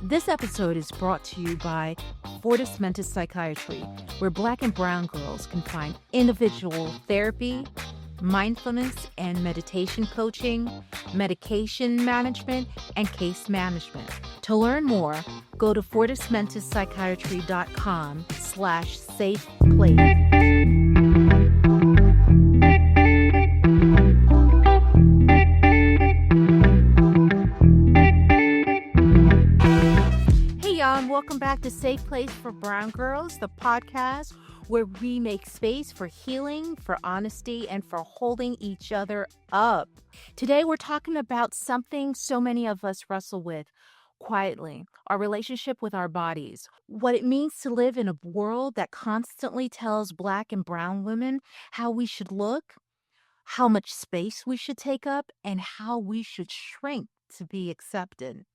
This episode is brought to you by Fortis Mentis Psychiatry, where Black and Brown girls can find individual therapy, mindfulness and meditation coaching, medication management, and case management. To learn more, go to fortismentispsychiatry.com/safe place. Welcome back to Safe Place for Brown Girls, the podcast where we make space for healing, for honesty, and for holding each other up. Today, we're talking about something so many of us wrestle with quietly, our relationship with our bodies, what it means to live in a world that constantly tells Black and Brown women how we should look, how much space we should take up, and how we should shrink to be accepted.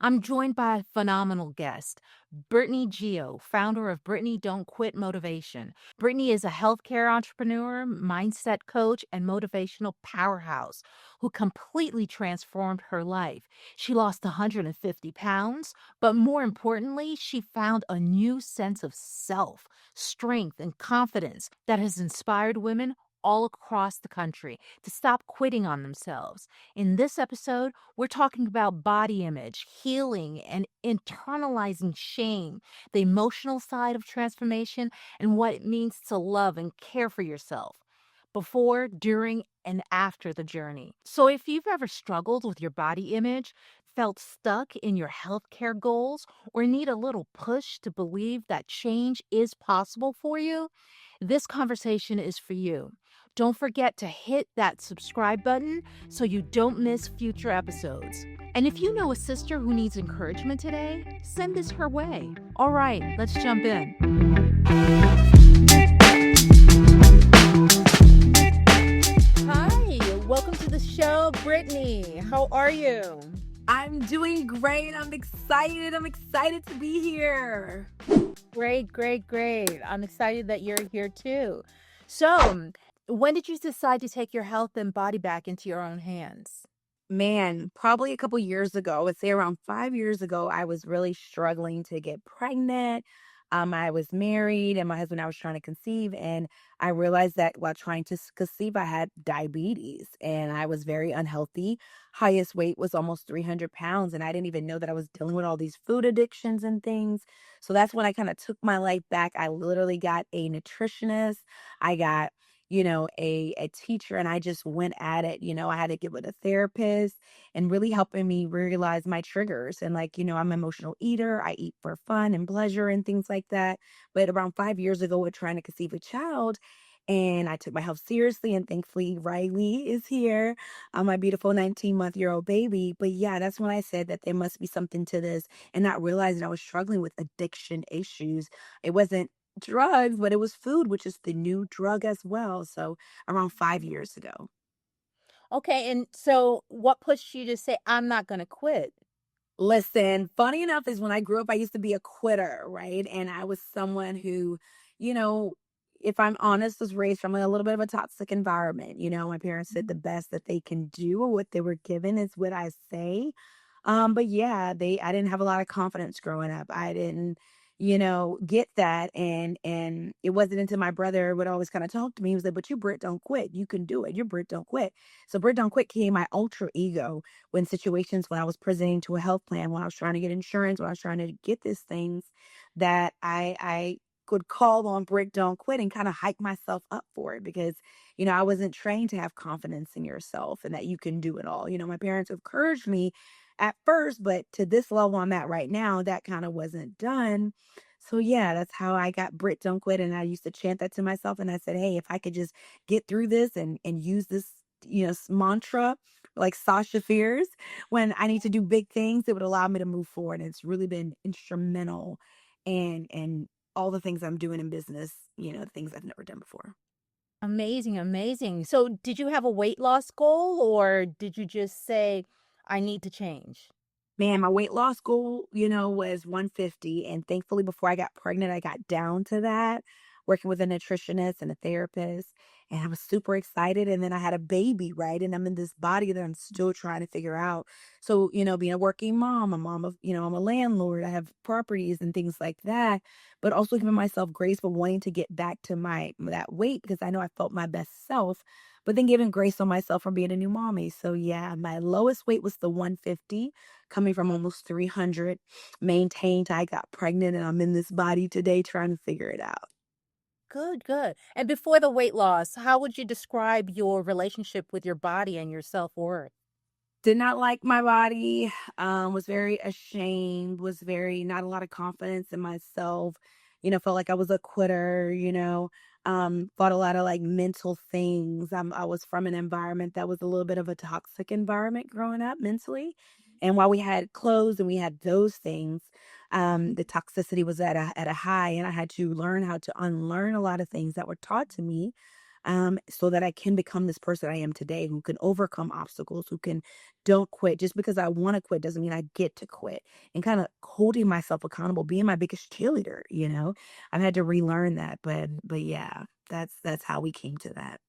I'm joined by a phenomenal guest, Brittnay Gio, founder of Brittnay Don't Quit Motivation. Brittnay is a healthcare entrepreneur, mindset coach, and motivational powerhouse who completely transformed her life. She lost 150 pounds, but more importantly, she found a new sense of self, strength, and confidence that has inspired women all across the country to stop quitting on themselves. In this episode, we're talking about body image, healing, and internalizing shame, the emotional side of transformation, and what it means to love and care for yourself before, during, and after the journey. So if you've ever struggled with your body image, felt stuck in your healthcare goals, or need a little push to believe that change is possible for you, this conversation is for you. Don't forget to hit that subscribe button so you don't miss future episodes. And if you know a sister who needs encouragement today, send this her way. All right, let's jump in. Hi, welcome to the show, Brittnay. How are you? I'm doing great. I'm excited. I'm excited to be here. Great. I'm excited that you're here too. So, when did you decide to take your health and body back into your own hands? Man, probably a couple years ago, I would say around 5 years ago, I was really struggling to get pregnant. I was married and my husband, I was trying to conceive. And I realized that while trying to conceive, I had diabetes and I was very unhealthy. Highest weight was almost 300 pounds. And I didn't even know that I was dealing with all these food addictions and things. So that's when I kind of took my life back. I literally got a nutritionist. I got a teacher, and I just went at it. I had to get with a therapist and really helping me realize my triggers. And I'm an emotional eater. I eat for fun and pleasure and things like that. But around 5 years ago, we're trying to conceive a child. And I took my health seriously, and thankfully Riley is here, my beautiful 19-month-old baby. But yeah, that's when I said that there must be something to this, and not realizing I was struggling with addiction issues. It wasn't drugs, but it was food, which is the new drug as well. So around 5 years ago. Okay, and so what pushed you to say, I'm not going to quit? Listen, funny enough is when I grew up, I used to be a quitter, right? And I was someone who, you know, if I'm honest, was raised from a little bit of a toxic environment. My parents did the best that they can do, or what they were given is what I say. But yeah, I didn't have a lot of confidence growing up. I didn't, get that. And it wasn't until my brother would always kind of talk to me. He was like, but you Brit don't quit. You can do it. You're Brit don't quit. So Brit don't quit became my ultra ego when I was presenting to a health plan, when I was trying to get insurance, when I was trying to get these things that I could call on Brit don't quit and kind of hype myself up for it because, I wasn't trained to have confidence in yourself and that you can do it all. My parents encouraged me at first, but to this level I'm at right now, that kind of wasn't done. So yeah, that's how I got Brit don't quit. And I used to chant that to myself. And I said, hey, if I could just get through this and use this, mantra like Sasha Fierce, when I need to do big things, it would allow me to move forward. And it's really been instrumental and all the things I'm doing in business, things I've never done before. Amazing. So did you have a weight loss goal, or did you just say, I need to change? Man, my weight loss goal, was 150. And thankfully, before I got pregnant, I got down to that, working with a nutritionist and a therapist. And I was super excited. And then I had a baby, right? And I'm in this body that I'm still trying to figure out. So, being a working mom, a mom of, I'm a landlord, I have properties and things like that, but also giving myself grace for wanting to get back to that weight because I know I felt my best self, but then giving grace on myself for being a new mommy. So yeah, my lowest weight was the 150, coming from almost 300, maintained. I got pregnant and I'm in this body today trying to figure it out. Good, good. And before the weight loss, how would you describe your relationship with your body and your self-worth? Did not like my body, was very ashamed, was very not a lot of confidence in myself, felt like I was a quitter, fought a lot of like mental things. I was from an environment that was a little bit of a toxic environment growing up mentally. And while we had clothes and we had those things, the toxicity was at a high, and I had to learn how to unlearn a lot of things that were taught to me, so that I can become this person I am today, who can overcome obstacles, who can don't quit. Just because I want to quit doesn't mean I get to quit. And kind of holding myself accountable, being my biggest cheerleader. I've had to relearn that, but yeah, that's how we came to that.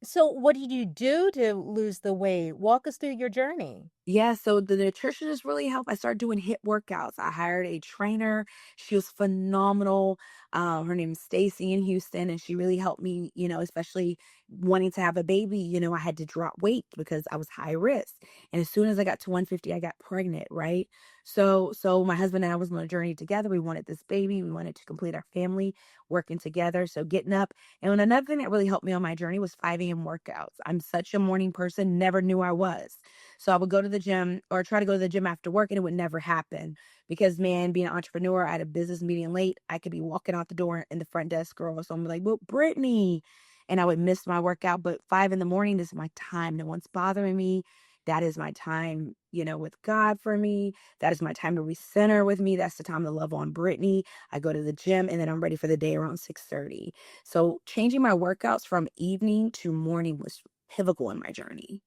So, what did you do to lose the weight? Walk us through your journey. Yeah, so the nutritionist really helped. I started doing hit workouts. I hired a trainer. She was phenomenal. Her name is Stacy in Houston, and she really helped me, especially wanting to have a baby. I had to drop weight because I was high risk. And as soon as I got to 150, I got pregnant, right? So my husband and I was on a journey together. We wanted this baby. We wanted to complete our family working together. So getting up. And another thing that really helped me on my journey was 5 a.m. workouts. I'm such a morning person, never knew I was. So I would go to the gym or try to go to the gym after work, and it would never happen because, man, being an entrepreneur, I had a business meeting late. I could be walking out the door and the front desk girl or someone would be like, well, Brittany. And I would miss my workout. But 5 in the morning is my time. No one's bothering me. That is my time, with God for me. That is my time to recenter with me. That's the time to love on Brittany. I go to the gym and then I'm ready for the day around 6:30. So changing my workouts from evening to morning was pivotal in my journey.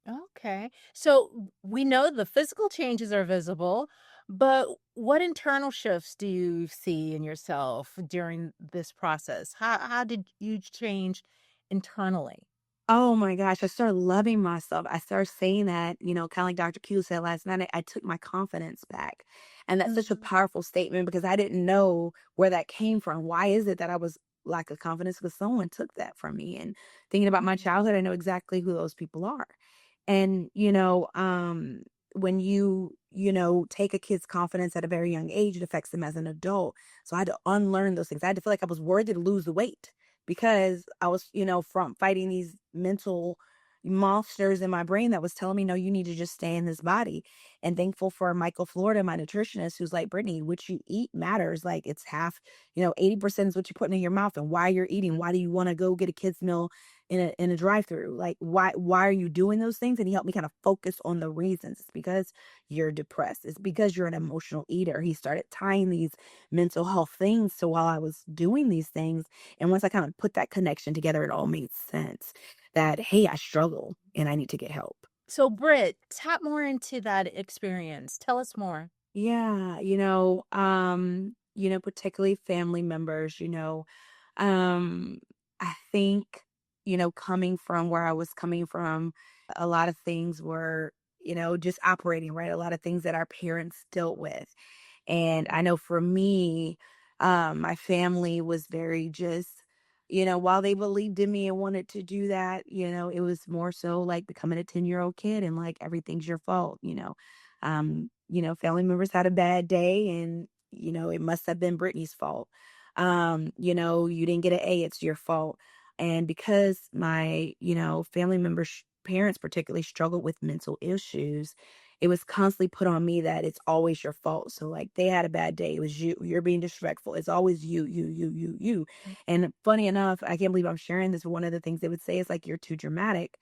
Okay. So, we know the physical changes are visible, but what internal shifts do you see in yourself during this process? How did you change internally? Oh my gosh, I started loving myself. I started saying that, kind of like Dr. Q said last night, I took my confidence back. And that's such a Mhm. powerful statement because I didn't know where that came from. Why is it that I was lack of confidence? Because someone took that from me. And thinking about my Mhm. childhood, I know exactly who those people are. And, when you take a kid's confidence at a very young age, it affects them as an adult. So I had to unlearn those things. I had to feel like I was worthy to lose the weight because I was, from fighting these mental monsters in my brain that was telling me, no, you need to just stay in this body. And thankful for Michael Florida, my nutritionist, who's like, Brittany, what you eat matters. Like it's half, 80% is what you're putting in your mouth and why you're eating. Why do you want to go get a kid's meal in a drive-through? Like why are you doing those things? And he helped me kind of focus on the reasons. It's because you're depressed. It's because you're an emotional eater. He started tying these mental health things. So while I was doing these things, and once I kind of put that connection together, it all made sense that, hey, I struggle and I need to get help. So, Britt, tap more into that experience. Tell us more. Yeah, particularly family members, um, I think, coming from where I was coming from, a lot of things were, just operating, right? A lot of things that our parents dealt with. And I know for me, my family was very just, while they believed in me and wanted to do that, it was more so like becoming a 10-year-old kid and like everything's your fault. Family members had a bad day and, it must have been Brittany's fault. You didn't get an A, it's your fault. And because my, family members, parents particularly struggled with mental issues, it was constantly put on me that it's always your fault. So like they had a bad day, it was you. You're being disrespectful. It's always you. And funny enough, I can't believe I'm sharing this, but one of the things they would say is like you're too dramatic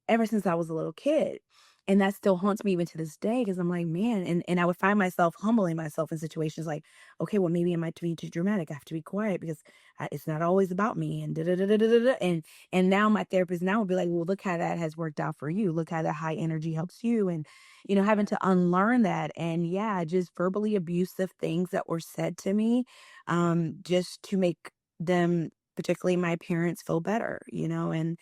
ever since I was a little kid. And that still haunts me even to this day because I'm like, man, and I would find myself humbling myself in situations like, okay, well, maybe I might be too dramatic. I have to be quiet because it's not always about me and da da da da da da. Da. And now my therapist now would be like, well, look how that has worked out for you. Look how that high energy helps you. And, having to unlearn that. And yeah, just verbally abusive things that were said to me, just to make them, particularly my parents, feel better, and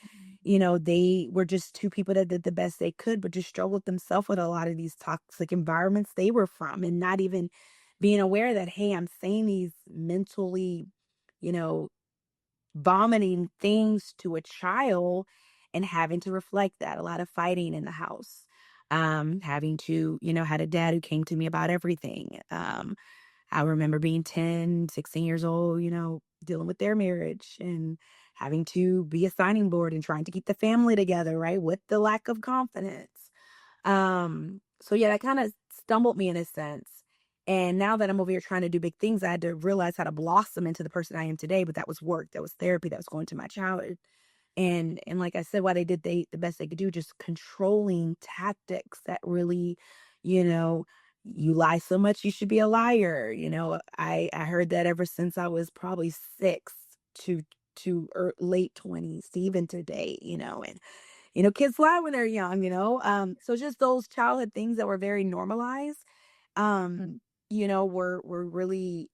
they were just two people that did the best they could, but just struggled themselves with a lot of these toxic environments they were from, and not even being aware that, hey, I'm saying these mentally, you know, vomiting things to a child and having to reflect that. A lot of fighting in the house. Having to, had a dad who came to me about everything. I remember being 10, 16 years old, dealing with their marriage and having to be a signing board and trying to keep the family together, right? With the lack of confidence. So yeah, that kind of stumbled me in a sense. And now that I'm over here trying to do big things, I had to realize how to blossom into the person I am today. But that was work, that was therapy, that was going to my childhood. And like I said, why they did the best they could do, just controlling tactics that really, you know, you lie so much you should be a liar. I heard that ever since I was probably 6 to late 20s to even today, and kids lie when they're young, so just those childhood things that were very normalized, were really,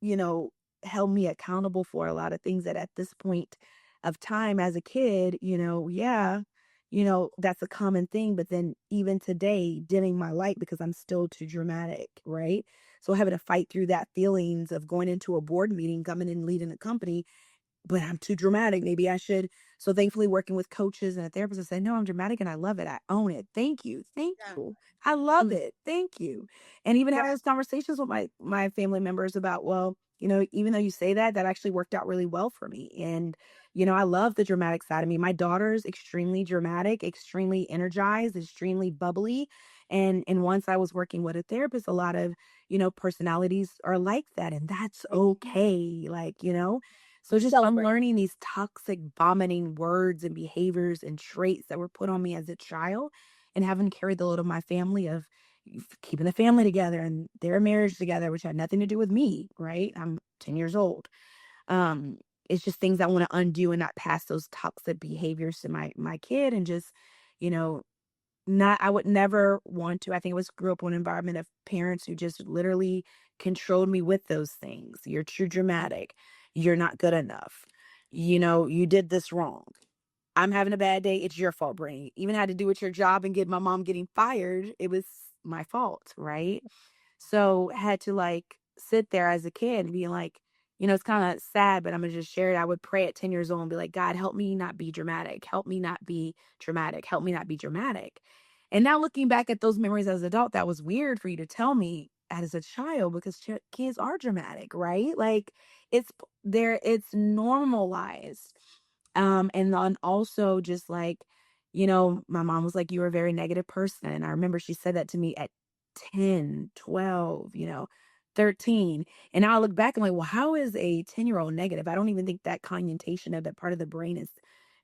you know, held me accountable for a lot of things that at this point of time as a kid, yeah, that's a common thing. But then even today, dimming my light because I'm still too dramatic, right? So having to fight through that feelings of going into a board meeting, coming and leading a company, but I'm too dramatic. Maybe I should. So thankfully working with coaches and a therapist, I said, no, I'm dramatic and I love it. I own it. Thank you. Thank Yeah. you. I love Mm. it. Thank you. And even Yeah. having those conversations with my family members about, well, even though you say that, that actually worked out really well for me. And, I love the dramatic side of me. My daughter's extremely dramatic, extremely energized, extremely bubbly. And once I was working with a therapist, a lot of, personalities are like that. And that's okay. Like, so just I'm Celebrate. learning these toxic vomiting words and behaviors and traits that were put on me as a child and having carried the load of my family of keeping the family together and their marriage together, which had nothing to do with me, right? I'm 10 years old. Um, it's just things I want to undo and not pass those toxic behaviors to my kid and just, you know, not I would never want to. I think it was grew up in an environment of parents who just literally controlled me with those things. You're too dramatic. You're not good enough. You did this wrong. I'm having a bad day. It's your fault, Brittany. Even had to do with your job and get my mom getting fired. It was my fault, right? So had to like sit there as a kid and be like, it's kind of sad, but I'm gonna just share it. I would pray at 10 years old and be like, God, help me not be dramatic. Help me not be dramatic. Help me not be dramatic. And now looking back at those memories as an adult, that was weird for you to tell me as a child because kids are dramatic, right? Like it's normalized. And then also just like, my mom was like, you were a very negative person. And I remember she said that to me at 10, 12, 13. And now I look back and like, well, how is a 10-year-old negative? I don't even think that connotation of that part of the brain is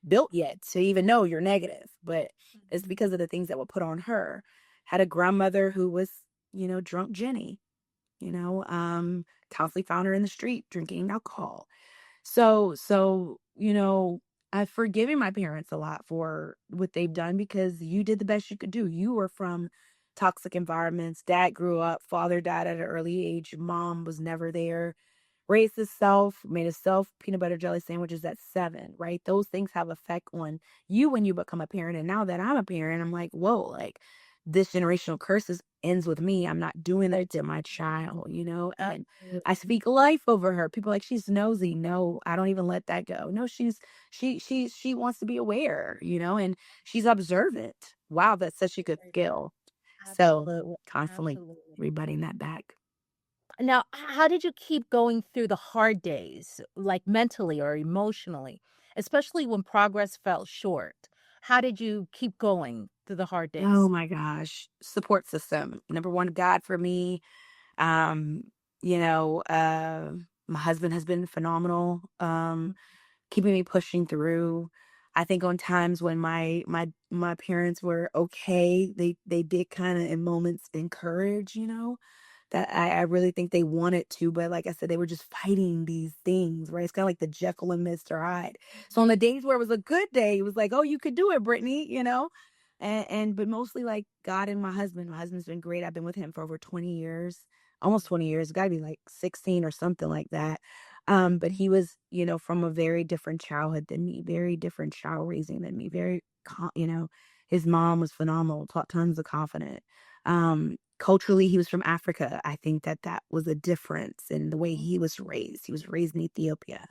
built yet to even know you're negative. But it's because of the things that were put on her. Had a grandmother who was, drunk Jenny, constantly found her in the street drinking alcohol. So, I've forgiven my parents a lot for what they've done because you did the best you could do. You were from toxic environments. Dad grew up, father died at an early age, mom was never there. Raised himself, made himself peanut butter jelly sandwiches at 7, right? Those things have effect on you when you become a parent. And now that I'm a parent, I'm like, whoa, like this generational curses ends with me. I'm not doing that to my child, and I speak life over her. People are like, she's nosy. No, I don't even let that go. No, she wants to be aware, and she's observant. Wow, that's such a good skill. So Absolutely. constantly Absolutely. rebutting that back. Now, how did you keep going through the hard days, like mentally or emotionally, especially when progress fell short? How did you keep going through the hard Oh days? my gosh. Support system. Number one, God for me. Um, you know, uh, my husband has been phenomenal. Keeping me pushing through. I think on times when my parents were okay, they did kind of in moments encourage, that I really think they wanted to, but like I said, they were just fighting these things, right? It's kind of like the Jekyll and Mr. Hyde. So on the days where it was a good day, it was like, oh, you could do it, Brittany, and but mostly like God and my husband. My husband's been great. I've been with him for over 20 years, almost 20 years. Got to be like 16 or something like that. But he was, from a very different childhood than me, very different child raising than me, his mom was phenomenal, taught tons of confident. Culturally, he was from Africa. I think that that was a difference in the way he was raised. He was raised in Ethiopia.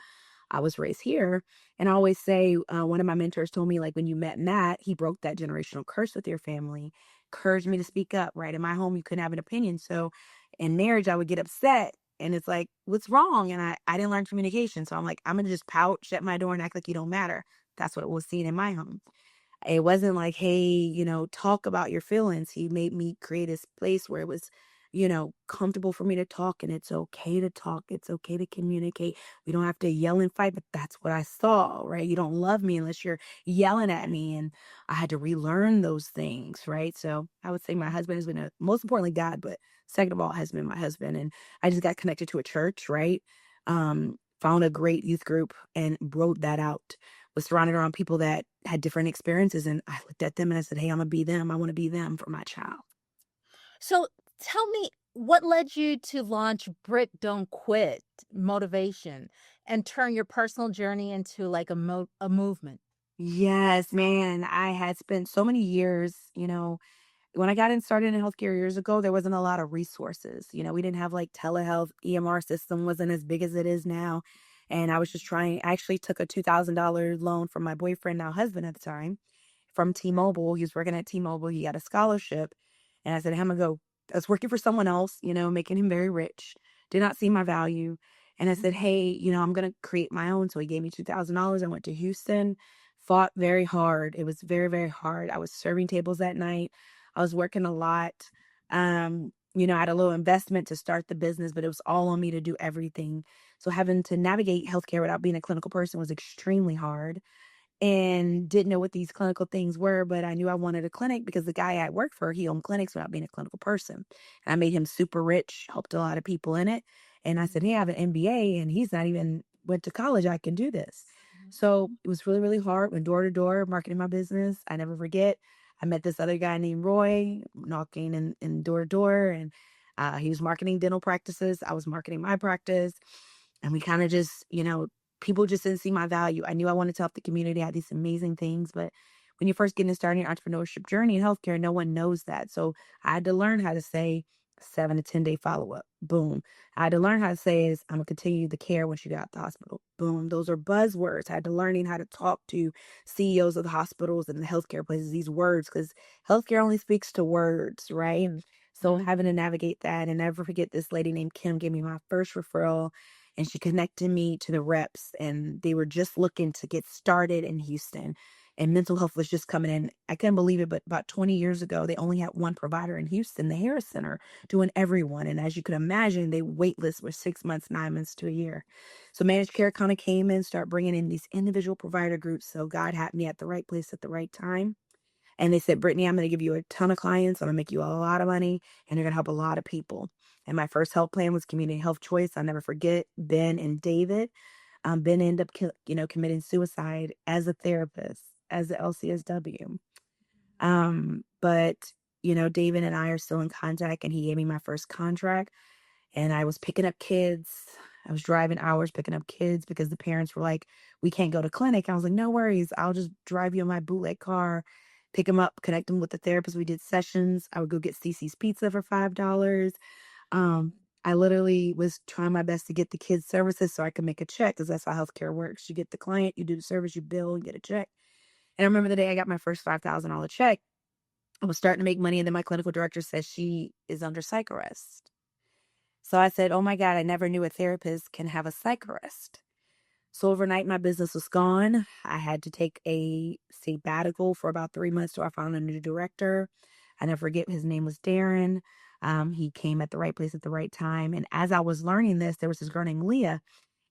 I was raised here. And I always say, one of my mentors told me, like, when you met Matt, he broke that generational curse with your family, encouraged me to speak up, right? In my home, you couldn't have an opinion. So in marriage, I would get upset. And it's like, what's wrong? And I didn't learn communication. So I'm like, I'm going to just pout, shut my door, and act like you don't matter. That's what was seen in my home. It wasn't like, hey, talk about your feelings. He made me create this place where it was, comfortable for me to talk, and it's okay to talk. It's okay to communicate. We don't have to yell and fight, but that's what I saw, right? You don't love me unless you're yelling at me. And I had to relearn those things, right? So I would say my husband has been most importantly, God, but second of all, has been my husband. And I just got connected to a church, right? Found a great youth group and wrote that out, was surrounded around people that had different experiences. And I looked at them and I said, hey, I'm going to be them. I want to be them for my child. So tell me, what led you to launch Brit Don't Quit motivation and turn your personal journey into like a movement? Yes, man. I had spent so many years, when I got in started in healthcare years ago, there wasn't a lot of resources. We didn't have like telehealth, EMR system wasn't as big as it is now. And I was just trying, I actually took a $2,000 loan from my boyfriend, now husband at the time, from T-Mobile. He was working at T-Mobile. He got a scholarship. And I said, I'm going to go. I was working for someone else, making him very rich. Did not see my value. And I said, hey, I'm going to create my own. So he gave me $2,000. I went to Houston, fought very hard. It was very, very hard. I was serving tables at night. I was working a lot. I had a little investment to start the business, but it was all on me to do everything. So having to navigate healthcare without being a clinical person was extremely hard, and didn't know what these clinical things were, but I knew I wanted a clinic because the guy I worked for, he owned clinics without being a clinical person. And I made him super rich, helped a lot of people in it. And I said, hey, I have an MBA and he's not even went to college. I can do this. So it was really, really hard. Went door to door, marketing my business. I never forget. I met this other guy named Roy, knocking in door to door, and he was marketing dental practices. I was marketing my practice. And we kind of just, people just didn't see my value. I knew I wanted to help the community. I had these amazing things, but when you're first getting started in your entrepreneurship journey in healthcare, no one knows that. So I had to learn how to say 7 to 10 day follow up. Boom. I had to learn how to say is I'm gonna continue the care once you got out the hospital. Boom. Those are buzzwords. I had to learning how to talk to CEOs of the hospitals and the healthcare places, these words, because healthcare only speaks to words, right? So having to navigate that, and never forget, this lady named Kim gave me my first referral, and she connected me to the reps, and they were just looking to get started in Houston, and mental health was just coming in. I couldn't believe it, but about 20 years ago, they only had one provider in Houston, the Harris Center, doing everyone. And as you could imagine, they wait lists were 6 months, 9 months to a year. So managed care kind of came in, start bringing in these individual provider groups. So God had me at the right place at the right time. And they said, Brittnay, I'm going to give you a ton of clients. I'm going to make you a lot of money, and you're going to help a lot of people. And my first health plan was Community Health Choice. I'll never forget Ben and David. Ben ended up, committing suicide as a therapist, as a LCSW. But, David and I are still in contact, and he gave me my first contract. And I was picking up kids. I was driving hours picking up kids because the parents were like, we can't go to clinic. I was like, no worries. I'll just drive you in my bootleg car, pick them up, connect them with the therapist. We did sessions. I would go get Cece's Pizza for $5. I literally was trying my best to get the kids services so I could make a check, because that's how healthcare works. You get the client, you do the service, you bill, and get a check. And I remember the day I got my first $5,000 check. I was starting to make money, and then my clinical director says she is under psych arrest. So I said, oh my God, I never knew a therapist can have a psych arrest. So overnight, my business was gone. I had to take a sabbatical for about 3 months till I found a new director. I never forget, his name was Darren. He came at the right place at the right time. And as I was learning this, there was this girl named Leah,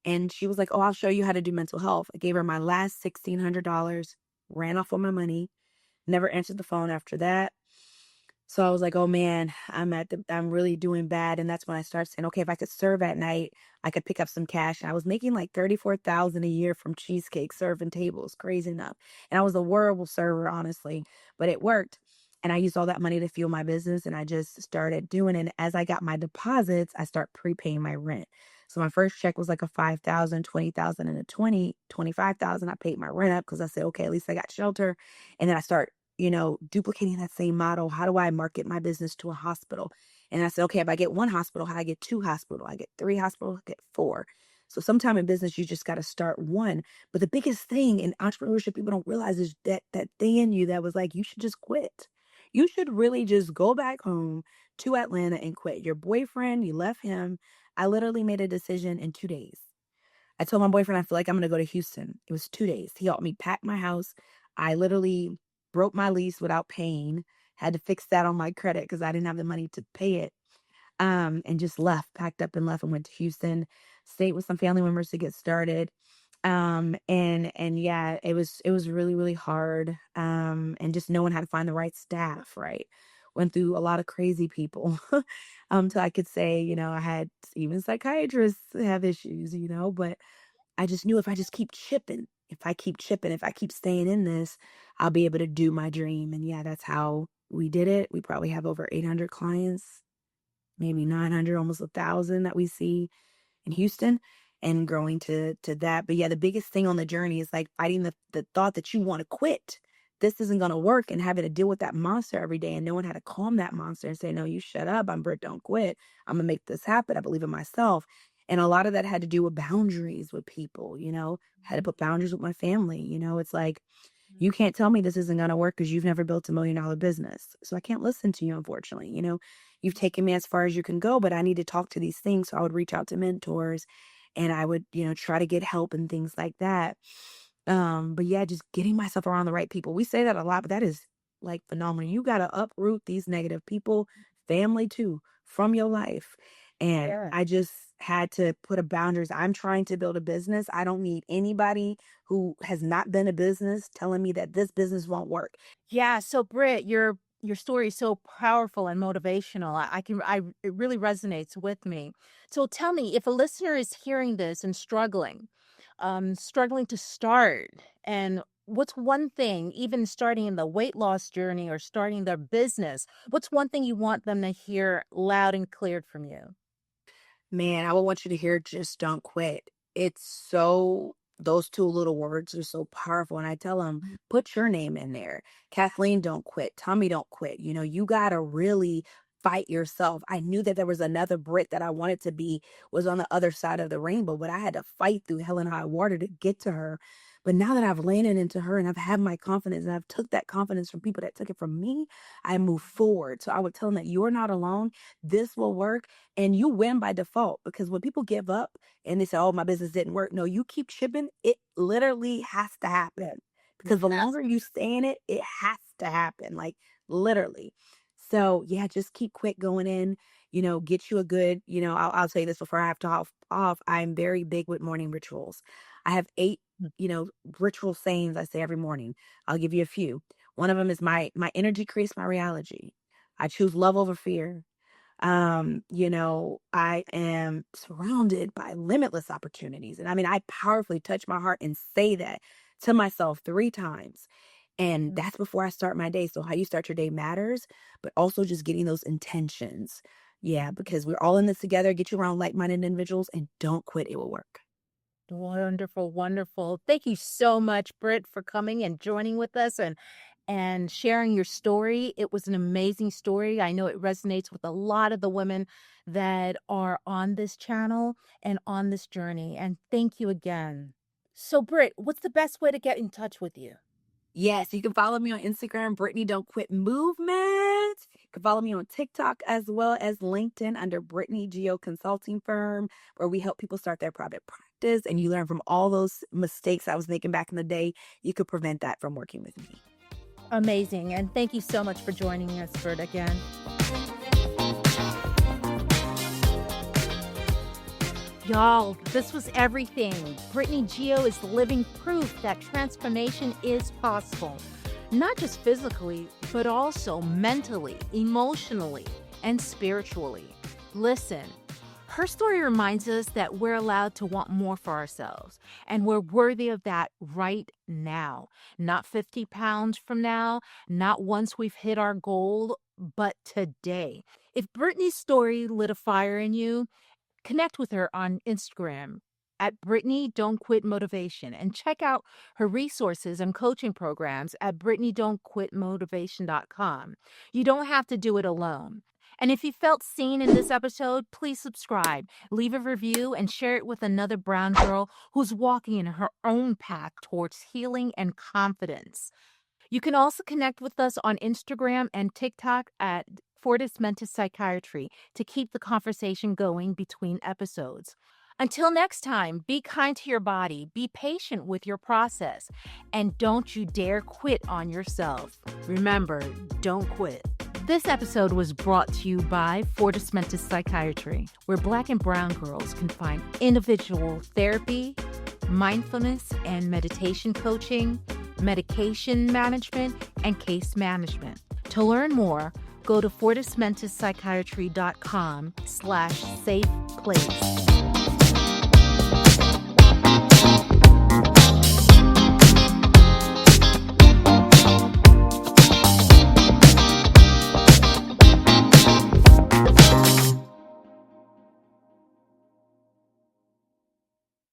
and she was like, oh, I'll show you how to do mental health. I gave her my last $1,600, ran off on my money, never answered the phone after that. So I was like, oh man, I'm really doing bad. And that's when I started saying, okay, if I could serve at night, I could pick up some cash. And I was making like 34,000 a year from cheesecake serving tables, crazy enough. And I was a horrible server, honestly, but it worked. And I used all that money to fuel my business, and I just started doing it. And as I got my deposits, I start prepaying my rent. So my first check was like a 5,000, 20,000, and a 25,000. I paid my rent up because I said, okay, at least I got shelter. And then I start, duplicating that same model. How do I market my business to a hospital? And I said, okay, if I get one hospital, how do I get two hospital? I get three hospital, I get four. So sometime in business, you just got to start one. But the biggest thing in entrepreneurship people don't realize is that thing in you that was like, you should just quit. You should really just go back home to Atlanta and quit. Your boyfriend, you left him. I literally made a decision in 2 days. I told my boyfriend I feel like I'm gonna go to Houston. It was 2 days. He helped me pack my house. I literally broke my lease without paying. Had to fix that on my credit because I didn't have the money to pay it. And just left, packed up and left and went to Houston, stayed with some family members to get started. And yeah, it was really, really hard. And just knowing how to find the right staff, right? Went through a lot of crazy people. Till I could say, I had even psychiatrists have issues, but I just knew if I just keep chipping, if I keep staying in this, I'll be able to do my dream. And yeah, that's how we did it. We probably have over 800 clients, maybe 900, almost 1,000 that we see in Houston and growing to that. But yeah, the biggest thing on the journey is like fighting the thought that you want to quit. This isn't going to work and having to deal with that monster every day and knowing how to calm that monster and say, no, you shut up. I'm Britt, don't quit. I'm going to make this happen. I believe in myself. And a lot of that had to do with boundaries with people, had to put boundaries with my family. It's like, you can't tell me this isn't going to work because you've never built $1 million business. So I can't listen to you, unfortunately. You've taken me as far as you can go, but I need to talk to these things. So I would reach out to mentors and I would, try to get help and things like that. But yeah, just getting myself around the right people. We say that a lot, but that is like phenomenal. You got to uproot these negative people, family too, from your life. And Yeah. I just had to put a boundaries. I'm trying to build a business. I don't need anybody who has not been a business telling me that this business won't work. Yeah, so Britt, your story is so powerful and motivational. It really resonates with me. So tell me, if a listener is hearing this and struggling to start, and what's one thing, even starting in the weight loss journey or starting their business, what's one thing you want them to hear loud and clear from you? Man, I would want you to hear just don't quit. It's so, those two little words are so powerful. And I tell them, put your name in there. Kathleen, don't quit. Tommy, don't quit. You got to really fight yourself. I knew that there was another Brit that I wanted to be, was on the other side of the rainbow, but I had to fight through hell and high water to get to her. But now that I've landed into her and I've had my confidence and I've took that confidence from people that took it from me, I move forward. So I would tell them that you're not alone. This will work and you win by default because when people give up and they say, oh, my business didn't work. No, you keep chipping. It literally has to happen because the Yes. longer you stay in it, it has to happen. Like literally. So yeah, just keep quick going in, get you a good, I'll say this before I have to off. I'm very big with morning rituals. I have 8, ritual sayings I say every morning. I'll give you a few. One of them is my energy creates my reality. I choose love over fear. I am surrounded by limitless opportunities. And I mean, I powerfully touch my heart and say that to myself 3 times. And that's before I start my day. So how you start your day matters, but also just getting those intentions. Yeah, because we're all in this together. Get you around like-minded individuals and don't quit. It will work. Wonderful, wonderful. Thank you so much, Britt, for coming and joining with us and sharing your story. It was an amazing story. I know it resonates with a lot of the women that are on this channel and on this journey. And thank you again. So, Britt, what's the best way to get in touch with you? Yes, you can follow me on Instagram, Brittnay Don't Quit Movement. You can follow me on TikTok as well as LinkedIn under Brittnay Gio Consulting Firm, where we help people start their private practice and you learn from all those mistakes I was making back in the day. You could prevent that from working with me. Amazing. And thank you so much for joining us, Britt, again. Y'all, this was everything. Brittnay Gio is living proof that transformation is possible, not just physically, but also mentally, emotionally, and spiritually. Listen, her story reminds us that we're allowed to want more for ourselves, and we're worthy of that right now. Not 50 pounds from now, not once we've hit our goal, but today. If Brittany's story lit a fire in you, Connect with her on Instagram at Brittnay Don't Quit Motivation and check out her resources and coaching programs at BrittnayDon'tQuitMotivation.com. You don't have to do it alone. And if you felt seen in this episode, please subscribe, leave a review, and share it with another brown girl who's walking in her own path towards healing and confidence. You can also connect with us on Instagram and TikTok at Fortis Mentis Psychiatry to keep the conversation going between episodes. Until next time, be kind to your body, be patient with your process, and don't you dare quit on yourself. Remember, don't quit. This episode was brought to you by Fortis Mentis Psychiatry, where Black and brown girls can find individual therapy, mindfulness and meditation coaching, medication management, and case management. To learn more, go to fortismentispsychiatry.com/safe place.